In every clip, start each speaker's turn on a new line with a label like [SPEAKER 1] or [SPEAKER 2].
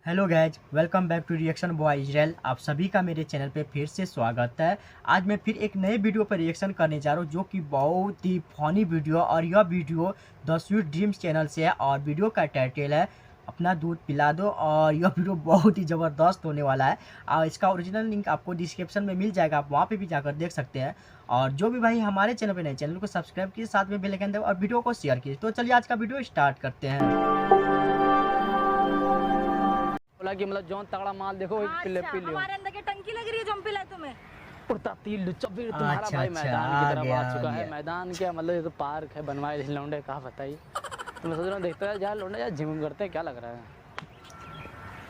[SPEAKER 1] Hello guys, welcome back to reaction boy Israel. आप सभी का मेरे चैनल पे फिर से स्वागत है। आज मैं फिर एक नए वीडियो पर रिएक्शन करने जा रहा हूँ जो कि बहुत ही फनी वीडियो, और यह video the sweet dreams channel से है। और वीडियो का टाइटल है अपना दूध पिला दो, और यह वीडियो बहुत ही ज़बरदस्त होने वाला है। और इसका ओरिजिनल लिंक आपको डिस्क्रिप्शन में मिल जाएगा, आप वहाँ पे भी जाकर देख सकते हैं। और जो भी भाई हमारे चैनल पे नए, चैनल को सब्सक्राइब कीजिए, साथ में बेल आइकन दबाइए और वीडियो को शेयर कीजिए। तो चलिए आज का वीडियो स्टार्ट करते हैं।
[SPEAKER 2] बोला कि मतलब जौन तगड़ा माल देखो पिले
[SPEAKER 3] अच्छा,
[SPEAKER 2] पिले
[SPEAKER 3] हमारे अंदर की टंकी लग रही है जो हम पिलाए तुम्हें।
[SPEAKER 2] उड़ता तीर लुच्चा फिर तुम्हारा
[SPEAKER 1] अच्छा,
[SPEAKER 2] भाई
[SPEAKER 1] अच्छा,
[SPEAKER 2] मैदान
[SPEAKER 1] आ
[SPEAKER 2] की तरफ
[SPEAKER 1] गया,
[SPEAKER 2] आ चुका
[SPEAKER 1] आ
[SPEAKER 2] है।
[SPEAKER 1] गया।
[SPEAKER 2] मैदान क्या मतलब ये तो पार्क है, बनवाए लौंडे कहाँ बताइए। तो मैं सोच रहा हूँ देखता है यार लौंडे यार जिम करते हैं, क्या लग रहा है।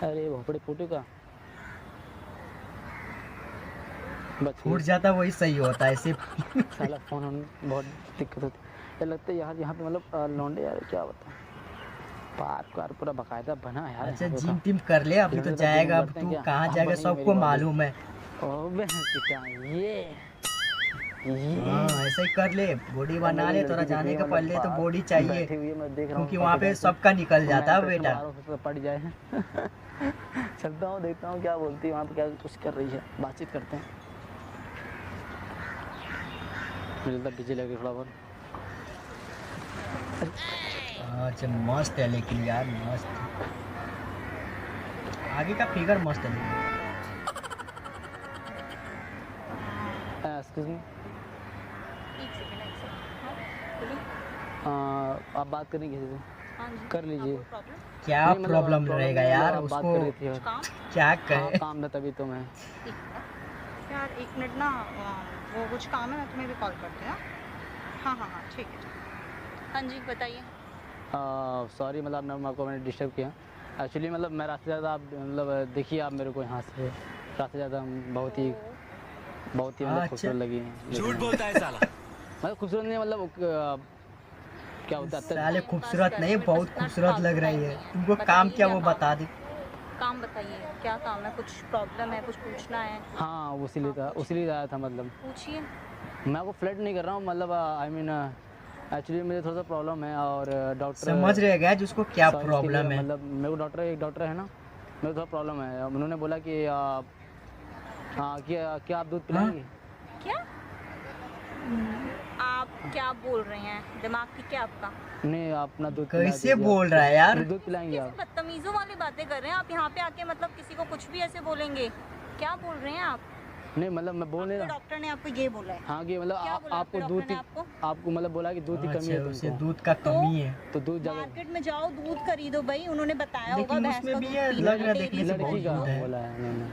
[SPEAKER 2] अरे भोपड़ी फूटू का बच
[SPEAKER 1] फूट जाता वही सही होता है ऐसे।
[SPEAKER 2] साला फोन बहुत दिक्कत होती है। लगता है यार यहाँ पे मतलब लौंडे यार क्या बता, पार्क वार्क पूरा बकायदा बना है यार।
[SPEAKER 1] अच्छा,
[SPEAKER 2] यहाँ पे
[SPEAKER 1] जिम टिम कर ले, अभी तो जाएगा। अब तू कहाँ जाएगा सबको मालूम है।
[SPEAKER 2] ओबे क्या ये
[SPEAKER 1] हाँ, ऐसे ही कर ले, बॉडी बना ले। थोड़ा जाने के पहले तो बॉडी चाहिए, क्योंकि वहाँ पे सबका निकल जाता है बेटा।
[SPEAKER 2] पड़ जाए। चलता हूँ देखता हूँ क्या बोलती है वहाँ पे, क्या कुछ कर रही है, बातचीत करते हैं। मुझे तो बिजी लगी थोड़ा बहुत।
[SPEAKER 1] अच्छा, मस्त है लेकिन यार, मस्त। आगे का फिगर मस्त है लेकिन।
[SPEAKER 2] एक्सक्यूज मी,
[SPEAKER 3] एक सेकंड।
[SPEAKER 2] आप बात करनी किसी से
[SPEAKER 3] हाँ जी,
[SPEAKER 2] कर लीजिए।
[SPEAKER 1] क्या
[SPEAKER 2] नहीं, मतलब
[SPEAKER 1] प्रॉब्लम
[SPEAKER 2] problem
[SPEAKER 1] रहेगा
[SPEAKER 2] नहीं,
[SPEAKER 1] यार,
[SPEAKER 2] मतलब बात
[SPEAKER 1] उसको
[SPEAKER 2] कर रही थी और
[SPEAKER 3] काम
[SPEAKER 1] क्या
[SPEAKER 2] हाँ,
[SPEAKER 1] कहे।
[SPEAKER 2] काम था तभी तो मैं
[SPEAKER 3] यार, एक मिनट ना, वो कुछ काम है, मैं तुम्हें भी कॉल करती हूँ। हाँ हाँ हाँ, ठीक है। हाँ जी, बताइए।
[SPEAKER 2] सॉरी, मतलब आपको मैंने डिस्टर्ब किया। एक्चुअली मतलब मैं रास्ते ज़्यादा, आप मतलब देखिए आप मेरे को यहाँ से रास्ते ज़्यादा बहुत ही मतलब
[SPEAKER 1] अच्छा।
[SPEAKER 2] खूबसूरत लगी।
[SPEAKER 4] झूठ बोलता है साला।
[SPEAKER 2] मतलब खूबसूरत नहीं, मतलब क्या होता है
[SPEAKER 1] साले खूबसूरत नहीं, बहुत खूबसूरत लग रही है। तुमको काम क्या वो बता दे।
[SPEAKER 3] काम बताइए, क्या काम है? कुछ प्रॉब्लम है, कुछ पूछना है?
[SPEAKER 2] हाँ उसीलिए आया था। मतलब
[SPEAKER 3] पूछिए।
[SPEAKER 2] मैं आपको फ्लर्ट नहीं कर रहा हूँ, मतलब आई मीन एक्चुअली मुझे थोड़ा सा प्रॉब्लम है और डॉक्टर
[SPEAKER 1] समझ रहे गए उसको क्या
[SPEAKER 2] sorry, इसके
[SPEAKER 1] प्रॉब्लम
[SPEAKER 2] लिए
[SPEAKER 1] है।
[SPEAKER 2] मतलब मेरे को एक डॉक्टर है ना, मेरे को थोड़ा प्रॉब्लम है। उन्होंने बोला कि हाँ क्या आप दूध पिलाएंगे?
[SPEAKER 3] क्या आप क्या बोल रहे हैं? दिमाग ठीक है आपका?
[SPEAKER 2] नहीं, आप अपना दूध पिला
[SPEAKER 1] कैसे
[SPEAKER 2] दीजिए।
[SPEAKER 1] बोल रहा है यार।
[SPEAKER 2] दूध पिलाएंगे
[SPEAKER 3] कैसे
[SPEAKER 2] आप?
[SPEAKER 3] बदतमीजों वाली बातें कर रहे हैं आप यहाँ पे आके? मतलब किसी को कुछ भी ऐसे बोलेंगे? क्या बोल रहे हैं आप?
[SPEAKER 2] नहीं मतलब मैं बोल नहीं
[SPEAKER 3] आपके
[SPEAKER 2] रहा।
[SPEAKER 3] डॉक्टर ने आपको ये बोला है?
[SPEAKER 2] हाँ कि मतलब
[SPEAKER 3] क्या बोला
[SPEAKER 2] आपको
[SPEAKER 3] आपके
[SPEAKER 2] दूध
[SPEAKER 3] डॉक्टर ने
[SPEAKER 2] की
[SPEAKER 3] आपको?
[SPEAKER 2] आपको मतलब बोला कि दूध की कमी है
[SPEAKER 1] अच्छा, उसे
[SPEAKER 2] तुमको,
[SPEAKER 1] दूध का कमी है।
[SPEAKER 2] तो दूध ज़्यादा
[SPEAKER 3] मार्केट में जाओ, दूध खरीदो भाई, उन्होंने बताया होगा
[SPEAKER 1] लेकिन
[SPEAKER 3] भैंस
[SPEAKER 1] उसमें
[SPEAKER 3] का
[SPEAKER 1] भी
[SPEAKER 3] दूध
[SPEAKER 1] है,
[SPEAKER 3] पीना
[SPEAKER 1] लग रहा है
[SPEAKER 3] है
[SPEAKER 1] देखने से
[SPEAKER 3] डेली।
[SPEAKER 1] बहुत
[SPEAKER 2] लड़की का
[SPEAKER 1] दूध है।
[SPEAKER 2] बोला है उन्होंने।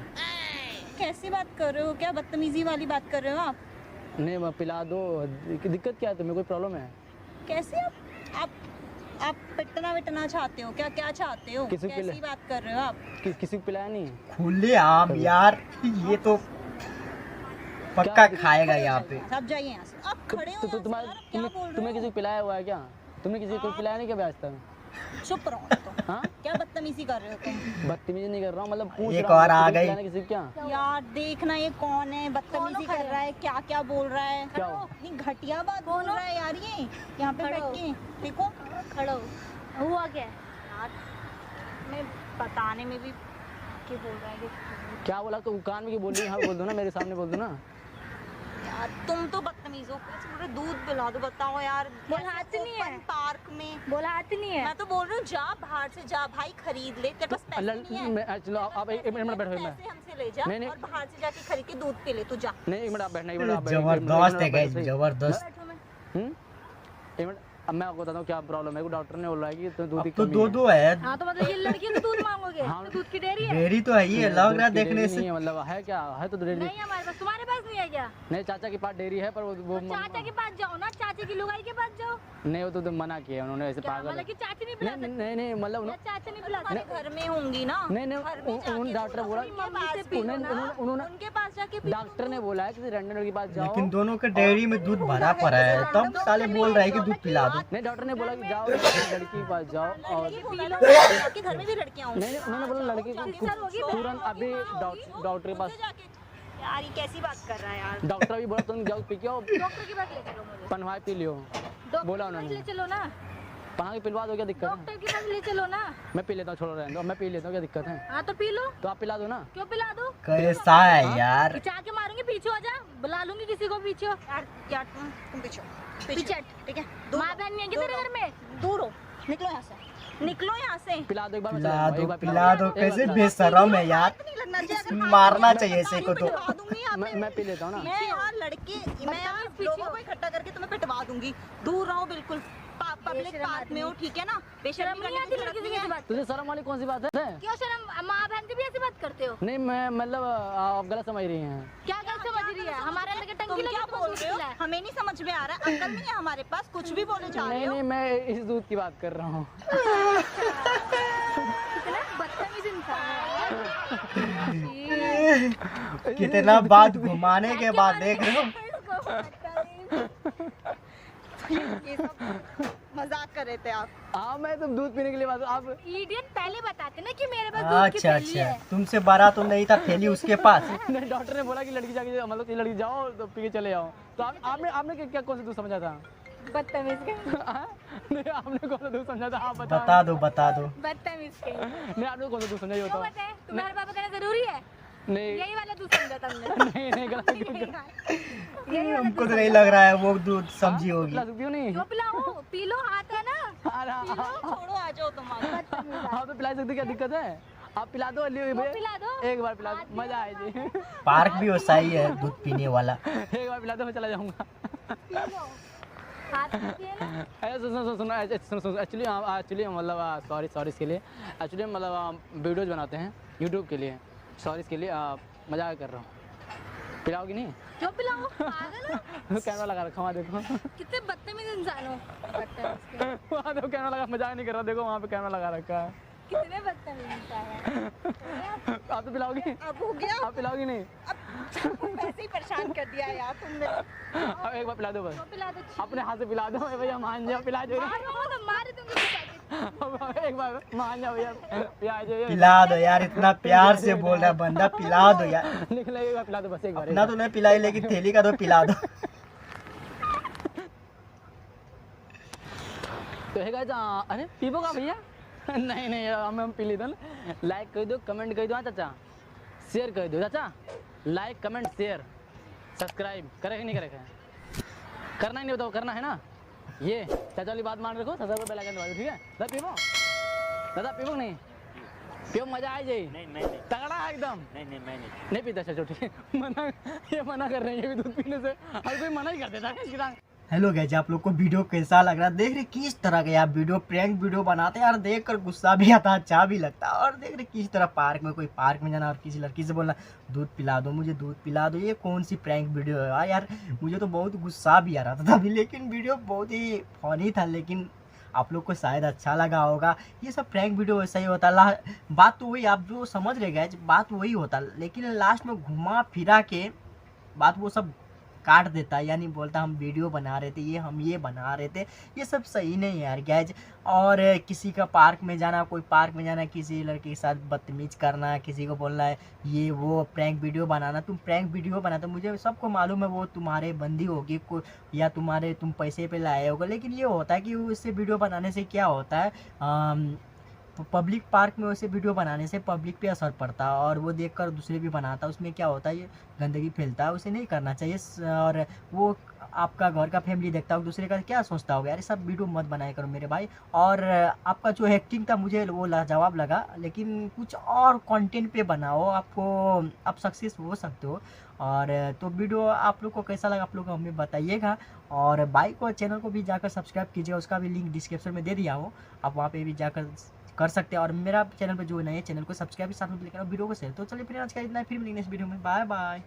[SPEAKER 3] कैसी बात कर रहे हो? क्या बदतमीजी वाली बात कर रहे हो आप?
[SPEAKER 2] नहीं मैं पिला दो, दिक्कत क्या है तुम्हें, कोई प्रॉब्लम है?
[SPEAKER 3] कैसे आप पिटना विटना चाहते हो क्या? क्या चाहते हो?
[SPEAKER 2] किसी के लिए-
[SPEAKER 3] कैसी बात कर रहे हो आप?
[SPEAKER 2] किसी को पिलाया नहीं?
[SPEAKER 1] खुले आम यार, ये तो पक्का खाएगा यहाँ पे।
[SPEAKER 3] आप जाइए यहाँ से, आप खड़े हो
[SPEAKER 2] तो
[SPEAKER 3] यहाँ से
[SPEAKER 2] तुम्हारे
[SPEAKER 3] यार, क्या बोल रहे
[SPEAKER 2] तुम्हें
[SPEAKER 3] हो?
[SPEAKER 2] किसी को पिलाया हुआ है क्या? तुमने किसी को पिलाया नहीं क्या आज तक?
[SPEAKER 3] चुप रहो तो।
[SPEAKER 2] हाँ,
[SPEAKER 3] क्या बदतमीजी कर रहे हो तुम?
[SPEAKER 2] बदतमीजी नहीं कर रहा हूँ, मतलब पूछ
[SPEAKER 1] एक
[SPEAKER 2] रहा हूँ,
[SPEAKER 1] और आ
[SPEAKER 2] किसी को
[SPEAKER 1] गई।
[SPEAKER 2] पिलाया किसी को क्या?
[SPEAKER 3] यार देखना ये कौन है, बदतमीजी कर रहा है, क्या क्या बोल रहा है।
[SPEAKER 2] क्या हो?
[SPEAKER 3] इतनी घटिया बात बोल रहा है यार ये, यहाँ पे बैठ के। देखो,
[SPEAKER 5] खड़ो हुआ क्या है?
[SPEAKER 3] यार मैं बताने में भी क्या बोल रहा है ये।
[SPEAKER 2] क्या बोला? तो कान में की बोल रही है? हाँ बोल दो ना, मेरे सामने बोल दो ना।
[SPEAKER 3] यार तुम तो बदतमीज हो। कैसे बोल रहे दूध पिला दो? बताओ यार,
[SPEAKER 5] बोला हाथ नहीं है।
[SPEAKER 3] ओपन पार्क में।
[SPEAKER 5] बोला आती नहीं है।
[SPEAKER 3] मैं तो बोल रही हूँ जा बाहर से, जा भाई खरीद ले, तेरे पास पैसे नहीं है।
[SPEAKER 2] चलो आप एक मिनट बैठो। मैं
[SPEAKER 3] पैसे हमसे ले जा
[SPEAKER 2] नहीं, नहीं।
[SPEAKER 3] और बाहर से जाके खरीद के दूध पी ले, तू जा।
[SPEAKER 2] नहीं, एक मिनट आप बैठना, एक मिनट आप बैठो,
[SPEAKER 1] जबरदस्त है
[SPEAKER 2] एक
[SPEAKER 1] गाइस,
[SPEAKER 2] मिनट,
[SPEAKER 1] जबरदस्त।
[SPEAKER 3] बैठो मैं।
[SPEAKER 2] एक मिनट, अब मैं आपको बताता हूँ क्या प्रॉब्लम है। वो डॉक्टर ने बोला है कि तो दूध की
[SPEAKER 1] अब तो
[SPEAKER 2] कमी
[SPEAKER 1] दो
[SPEAKER 2] है।
[SPEAKER 1] दो है।
[SPEAKER 5] हाँ तो मतलब ये लड़की को दूध मांगोगे?
[SPEAKER 2] हाँ।
[SPEAKER 5] तो दूध की डेयरी है?
[SPEAKER 1] डेयरी तो है ही है, लग रहा है
[SPEAKER 2] दूध की
[SPEAKER 1] देखने
[SPEAKER 2] डेयरी
[SPEAKER 1] से।
[SPEAKER 2] नहीं है, मतलब है क्या है तो डेयरी
[SPEAKER 5] नहीं हमारे पास, तुम्हारे पास नहीं है क्या?
[SPEAKER 2] नहीं। चाचा के पास डेयरी है, पर वो
[SPEAKER 5] तो चाचा के पास जाओ ना, चाचे की लुगाई के पास जाओ।
[SPEAKER 2] नहीं, वो तो मना किया उन्होंने, ऐसे
[SPEAKER 5] क्या
[SPEAKER 2] पागल
[SPEAKER 5] मतलब कि चाची नहीं पिला
[SPEAKER 2] नहीं
[SPEAKER 5] सकती?
[SPEAKER 2] नहीं नहीं, मतलब
[SPEAKER 5] या चाचा नहीं पिला
[SPEAKER 3] तुम्हारे
[SPEAKER 5] सकती?
[SPEAKER 3] घर में होंगी ना।
[SPEAKER 2] नहीं नहीं,
[SPEAKER 3] घर में जाके
[SPEAKER 2] उन डॉक्टर बोला,
[SPEAKER 3] उनके
[SPEAKER 5] मम्मी
[SPEAKER 3] पास
[SPEAKER 5] से
[SPEAKER 3] भी
[SPEAKER 5] पी
[SPEAKER 3] लो
[SPEAKER 5] लो
[SPEAKER 3] ना।
[SPEAKER 5] ना।
[SPEAKER 2] उन्होंने
[SPEAKER 3] उनके पास जाके पी लो।
[SPEAKER 2] डॉक्टर ने बोला है कि रैंडम के पास जाओ।
[SPEAKER 1] लेकिन दोनों के डेयरी में दूध भरा पड़ा है, तब साले बोल रहा है कि दूध पिला दो।
[SPEAKER 2] नहीं, डॉक्टर ने बोला कि जाओ लड़की के पास जाओ और
[SPEAKER 3] लड़की पी लो, आपके घर में भी लड़कियां होंगी।
[SPEAKER 2] नहीं नहीं, उन्होंने बोला लड़की को तुरंत अभी डॉक्टर के पास।
[SPEAKER 3] उनसे जाके, यार ये कैसी बात कर रहा है यार।
[SPEAKER 2] डॉक्टर भी बोला तुम जाओ पी के आओ,
[SPEAKER 5] डॉक्टर के पास ले चलो मुझे।
[SPEAKER 2] पनवाई पी लियो,
[SPEAKER 5] डॉक्टर
[SPEAKER 2] बोला
[SPEAKER 5] के पास
[SPEAKER 2] उन्होंने।
[SPEAKER 5] ले चलो ना।
[SPEAKER 2] बना के पिलवा दो, क्या दिक्कत है?
[SPEAKER 5] डॉक्टर के पास ले चलो ना।
[SPEAKER 2] मैं पी लेता हूँ, छोड़ो रहने दो, मैं पी लेता हूँ, क्या दिक्कत है?
[SPEAKER 5] हाँ तो पी लो।
[SPEAKER 2] तो आप पिला दो ना।
[SPEAKER 5] क्यों पिला दो?
[SPEAKER 1] कैसा है यार?
[SPEAKER 5] खिंचा के मारूंगी, पीछे हो जा, बुला लूंगी किसी को पीछे।
[SPEAKER 3] यार तुम पीछे हो,
[SPEAKER 5] पीछे।
[SPEAKER 3] ठीक है।
[SPEAKER 5] माँ बहन नहीं है क्या तेरे घर में?
[SPEAKER 3] दूर हो, निकलो यहाँ से, निकलो यहाँ से।
[SPEAKER 2] पिला दो एक बार, मैं
[SPEAKER 1] पिला
[SPEAKER 2] चला जाऊंगा,
[SPEAKER 1] दो
[SPEAKER 2] एक बार
[SPEAKER 1] पिला दो,
[SPEAKER 2] एक बार
[SPEAKER 1] कैसे
[SPEAKER 2] पिला दो।
[SPEAKER 1] बेशरम है यार,
[SPEAKER 3] नहीं लगना चाहिए, अगर
[SPEAKER 1] मारना चाहिए ऐसे को तो।
[SPEAKER 3] पिटवा दूंगी यहाँ पे।
[SPEAKER 2] मैं पी लेता हूँ ना।
[SPEAKER 3] मैं यार लड़के, मैं यार लोगों को इकट्ठा करके तुम्हें पिटवा दूंगी। दूर रहो बिल्कुल, पब्लिक
[SPEAKER 5] बेशरम
[SPEAKER 3] पार्क में हो, ठीक है ना?
[SPEAKER 5] शर्म
[SPEAKER 3] बेशर्मी
[SPEAKER 5] नहीं
[SPEAKER 3] करने
[SPEAKER 5] आती
[SPEAKER 3] की
[SPEAKER 5] लड़की
[SPEAKER 3] जरूरत
[SPEAKER 5] से
[SPEAKER 3] नहीं
[SPEAKER 5] कैसे
[SPEAKER 3] है।
[SPEAKER 5] बात?
[SPEAKER 2] तुझे शर्म वाली कौन सी बात है?
[SPEAKER 5] क्यों शर्म? माँ बहन से भी ऐसी बात करते हो?
[SPEAKER 2] नहीं, मैं मतलब आप गलत समझ रही हैं।
[SPEAKER 5] क्या गलत समझ रही है? हमारे अंदर के
[SPEAKER 3] तुम
[SPEAKER 5] टंकी लगी
[SPEAKER 3] क्या
[SPEAKER 5] तो
[SPEAKER 3] बोल
[SPEAKER 5] दूध
[SPEAKER 3] रहे हो?
[SPEAKER 5] पिलाए।
[SPEAKER 3] हमें नहीं समझ में आ रहा है, अंकल नहीं है हमारे पास, कुछ भी बोले जा रहे
[SPEAKER 2] नहीं
[SPEAKER 3] हो।
[SPEAKER 2] नहीं, मैं इस दूध की बात कर रहा हूँ।
[SPEAKER 5] कितना बदतमीज इंसान है।
[SPEAKER 1] कितना बात घुमाने के बाद देख रहे हो।
[SPEAKER 3] ये सब मजाक कर रहे थे आप।
[SPEAKER 2] हाँ, मैं तो दूध पीने के लिए बात, आप
[SPEAKER 5] इडियट, पहले बताते ना कि मेरे पास दूध की
[SPEAKER 1] अच्छा
[SPEAKER 5] थैली
[SPEAKER 1] अच्छा,
[SPEAKER 5] है।
[SPEAKER 1] तुमसे बड़ा तो नहीं था थैली उसके पास।
[SPEAKER 2] नहीं, डॉक्टर ने बोला कि लड़की जाके, मतलब ये लड़की जाओ तो पी के चले जाओ। तो आपने आपने क्या कौन सा दूध समझा था?
[SPEAKER 5] बदतमीज के,
[SPEAKER 2] नहीं, आपने कौन सा दूध समझा था? आप बताओ।
[SPEAKER 1] बता दो बता दो।
[SPEAKER 5] बदतमीज के।
[SPEAKER 2] नहीं, आपने कौन सा दूध समझा, ये
[SPEAKER 5] क्यों
[SPEAKER 2] बताओ।
[SPEAKER 5] बताए? तुम्हारे पास बताना जरूरी है?
[SPEAKER 2] नहीं
[SPEAKER 5] यही वाला दूध समझा तुमने।
[SPEAKER 2] नहीं नहीं, गलत
[SPEAKER 5] यही वाला
[SPEAKER 1] हमको
[SPEAKER 5] दूध
[SPEAKER 1] तो नहीं लग रहा है वो दूध समझी होगी।
[SPEAKER 2] पिला सकती हो नहीं?
[SPEAKER 5] क्यों पिलाऊं? पी लो, हाथ है ना।
[SPEAKER 3] छोड़ो, आ जाओ तुम, आ जाओ।
[SPEAKER 2] आप तो पिला सकते, क्या दिक्कत है? आप पिला दो,
[SPEAKER 5] वो पिला दो।
[SPEAKER 2] एक बार पिला दो, मजा आए जी।
[SPEAKER 1] पार्क भी वैसा ही है दूध पीने वाला।
[SPEAKER 2] एक बार पिला दो, मैं चला जाऊंगा।
[SPEAKER 5] पी लो, हाथ रखिए ना।
[SPEAKER 2] अरे सुनो, एक्चुअली मतलब सॉरी इसके लिए। एक्चुअली मतलब वीडियोज बनाते हैं यूट्यूब के लिए, सॉरी इसके लिए, मजाक कर रहा हूँ। पिलाओगी नहीं?
[SPEAKER 5] क्यों पिलाऊं? पागल हो?
[SPEAKER 2] कैमरा लगा रखा, वहाँ देखो।
[SPEAKER 5] कितने बदतमीज इंसान हो। बदतमीज के।
[SPEAKER 2] वहाँ देखो, कैमरा लगा, मजाक नहीं कर रहा, देखो वहाँ पे कैमरा लगा रखा है।
[SPEAKER 5] कितने बदतमीज इंसान है।
[SPEAKER 2] आप तो पिलाओगी?
[SPEAKER 3] अब हो गया,
[SPEAKER 2] आप पिलाओगी नहीं?
[SPEAKER 3] अब वैसे ही परेशान कर दिया यार तुमने।
[SPEAKER 2] अब एक बार पिला दो बस,
[SPEAKER 5] क्यों पिला दो?
[SPEAKER 2] अपने हाथ से पिला दो भैया, मान जाओ, पिला दो।
[SPEAKER 5] मारो तो मारे तुमको पिला के।
[SPEAKER 2] एक बार मान जाओ भैया, प्याज है।
[SPEAKER 1] पिला दो यार, इतना प्यार से बोल रहा है बंदा, पिला दो यार।
[SPEAKER 2] निकले, एक बार पिला दो बस, एक बार।
[SPEAKER 1] अपना तो नहीं पिलाई, लेकिन थैली का तो पिला दो।
[SPEAKER 2] तो है गाइस, अरे पीबो का भैया? नहीं नहीं, हम पी लेते ना। लाइक कर दो, कमेंट कर दो, हाँ चाचा, शेयर कर दो चाचा, लाइक कमेंट शेयर सब्सक्राइब करेगा नहीं करेगा? करना ही नहीं, बताओ, करना है ना? ये चाचा वाली बात मान रखो, 1000 रुपये बेल आइकन दबा दो, ठीक है? दादा पीबो, दादा पीबो नहीं? पियो, मजा आ जाए।
[SPEAKER 4] नहीं
[SPEAKER 2] तगड़ा है एकदम।
[SPEAKER 4] नहीं मैं नहीं।
[SPEAKER 2] नहीं पीता, चलो ठीक है। ये मना कर रहे हैं, ये भी दूध पीने से हर कोई मना ही कर देता है।
[SPEAKER 1] हेलो गाइस, आप लोग को वीडियो कैसा लग रहा है? देख रहे किस तरह का यार वीडियो, प्रैंक वीडियो बनाते हैं यार, देख कर गुस्सा भी आता है, अच्छा भी लगता है। और देख रहे किस तरह पार्क में, कोई पार्क में जाना और किसी लड़की से बोलना दूध पिला दो, मुझे दूध पिला दो। ये कौन सी प्रैंक वीडियो है यार? मुझे तो बहुत गुस्सा भी आ रहा था तभी, लेकिन वीडियो बहुत ही फनी था। लेकिन आप लोग को शायद अच्छा लगा होगा। ये सब प्रैंक वीडियो वैसा ही होता है, बात तो वही, आप जो समझ रहे गए बात वही होता, लेकिन लास्ट में घुमा फिरा के बात वो सब काट देता है, यानी बोलता हम वीडियो बना रहे थे, हम ये बना रहे थे। ये सब सही नहीं है यार गैज। और किसी का पार्क में जाना, कोई पार्क में जाना, किसी लड़के के साथ बदतमीज करना, किसी को बोलना है ये वो प्रैंक वीडियो बनाना। तुम प्रैंक वीडियो बनाते, मुझे सबको मालूम है वो तुम्हारे बंदी होगी या तुम पैसे पे लाए होगे, लेकिन ये होता है कि उससे वीडियो बनाने से क्या होता है, पब्लिक पार्क में वैसे वीडियो बनाने से पब्लिक पे असर पड़ता है, और वो देखकर दूसरे भी बनाता है, उसमें क्या होता है, ये गंदगी फैलता है, उसे नहीं करना चाहिए। और वो आपका घर का फैमिली देखता है, दूसरे का क्या सोचता होगा यार, सब वीडियो मत बनाया करो मेरे भाई। और आपका जो एक्टिंग था मुझे वो लाजवाब लगा, लेकिन कुछ और कंटेंट पे बनाओ, आप सक्सेस हो सकते हो। और तो वीडियो आप लोग को कैसा लगा, आप लोग हमें बताइएगा। और भाई को चैनल को भी जाकर सब्सक्राइब कीजिएगा, उसका भी लिंक डिस्क्रिप्शन में दे दिया हो, आप वहाँ पे भी जाकर कर सकते हैं। और मेरा चैनल पे जो नए चैनल को सब्सक्राइब साथ में क्लिक करो, वीडियो को शेयर। तो चलिए फिर आज का इतना, फिर मिलेंगे इस वीडियो में, बाय बाय।